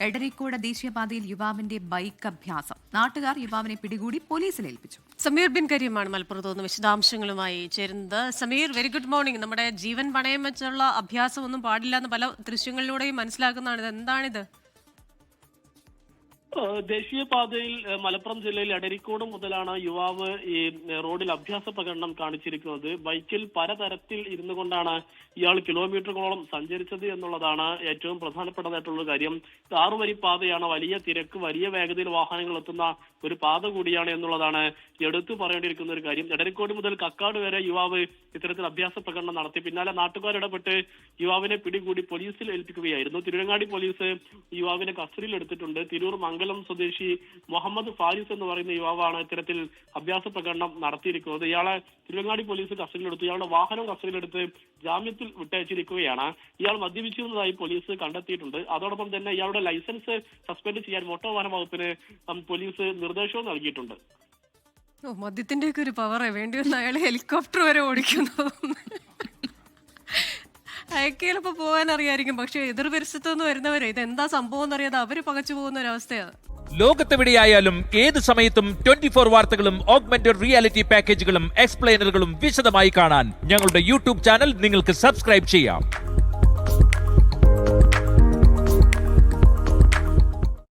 എടരിക്കോട് ദേശീയപാതയിൽ യുവാവിന്റെ ബൈക്ക് അഭ്യാസം. നാട്ടുകാർ യുവാവിനെ പിടികൂടി പോലീസിൽ ഏൽപ്പിച്ചു. സമീർ ബിൻ കരീമാണ് മലപ്പുറത്ത് നിന്ന് വിശദാംശങ്ങളുമായി ചേരുന്നത്. Sameer, very good morning. നമ്മുടെ ജീവൻ പണയം വെച്ചുള്ള അഭ്യാസം ഒന്നും പാടില്ല എന്ന് പല ദൃശ്യങ്ങളിലൂടെയും മനസ്സിലാക്കുന്നതാണ്. ഇത് എന്താണിത്? ദേശീയപാതയിൽ മലപ്പുറം ജില്ലയിൽ എടരിക്കോട് മുതലാണ് യുവാവ് ഈ റോഡിൽ അഭ്യാസ പ്രകടനം കാണിച്ചിരിക്കുന്നത്. ബൈക്കിൽ പലതരത്തിൽ ഇരുന്നു കൊണ്ടാണ് ഇയാൾ കിലോമീറ്ററുകളോളം സഞ്ചരിച്ചത് എന്നുള്ളതാണ് ഏറ്റവും പ്രധാനപ്പെട്ടതായിട്ടുള്ള കാര്യം. 6 വരി പാതയാണ്, വലിയ തിരക്ക്, വലിയ വേഗതയിൽ വാഹനങ്ങൾ എത്തുന്ന ഒരു പാത കൂടിയാണ് എന്നുള്ളതാണ് എടുത്തു പറയേണ്ടിയിരിക്കുന്ന ഒരു കാര്യം. എടരിക്കോട് മുതൽ കക്കാട് വരെ യുവാവ് ഇത്തരത്തിൽ അഭ്യാസ പ്രകടനം നടത്തി. പിന്നാലെ നാട്ടുകാരിടപെട്ട് യുവാവിനെ പിടികൂടി പോലീസിൽ ഏൽപ്പിക്കുകയായിരുന്നു. തിരുവങ്ങാടി പോലീസ് യുവാവിനെ കസ്റ്റഡിയിൽ എടുത്തിട്ടുണ്ട്. തിരൂർ മംഗലം സ്വദേശി മുഹമ്മദ് ഫാരിസ് എന്ന് പറയുന്ന യുവാവാണ് ഇത്തരത്തിൽ അഭ്യാസ പ്രകടനം നടത്തിയിരിക്കുന്നത്. ഇയാളെ തിരുവങ്ങാടി പോലീസ് കസ്റ്റഡിയിലെടുത്തു. ഇയാളുടെ വാഹനം കസ്റ്റഡിയിലെടുത്ത് ജാമ്യത്തിൽ വിട്ടയച്ചിരിക്കുകയാണ്. ഇയാൾ മദ്യപിച്ചിരുന്നതായി പോലീസ് കണ്ടെത്തിയിട്ടുണ്ട്. അതോടൊപ്പം തന്നെ ഇയാളുടെ ലൈസൻസ് സസ്പെൻഡ് ചെയ്യാൻ മോട്ടോർ വാഹന വകുപ്പിന് പോലീസ് നിർദ്ദേശവും നൽകിയിട്ടുണ്ട്. മദ്യത്തിന്റെ ഒക്കെ ഒരു പവറേ വേണ്ടി വന്ന അയാൾ ഹെലികോപ്റ്റർ വരെ ഓടിക്കുന്നു. അയക്കയിലപ്പോ പോകാൻ അറിയായിരിക്കും, പക്ഷെ എതിർ പരിസരത്തു നിന്ന് വരുന്നവരെ ഇതെന്താ സംഭവം എന്നറിയാതെ അവര് പകച്ചു പോകുന്ന ഒരു അവസ്ഥയാണ്. ലോകത്തെവിടെയായാലും ഏത് സമയത്തും 24 വാർത്തകളും ഓഗ്മെന്റഡ് റിയാലിറ്റി പാക്കേജുകളും എക്സ്പ്ലെയിനറുകളും വിശദമായി കാണാൻ ഞങ്ങളുടെ യൂട്യൂബ് ചാനൽ നിങ്ങൾക്ക് സബ്സ്ക്രൈബ് ചെയ്യാം.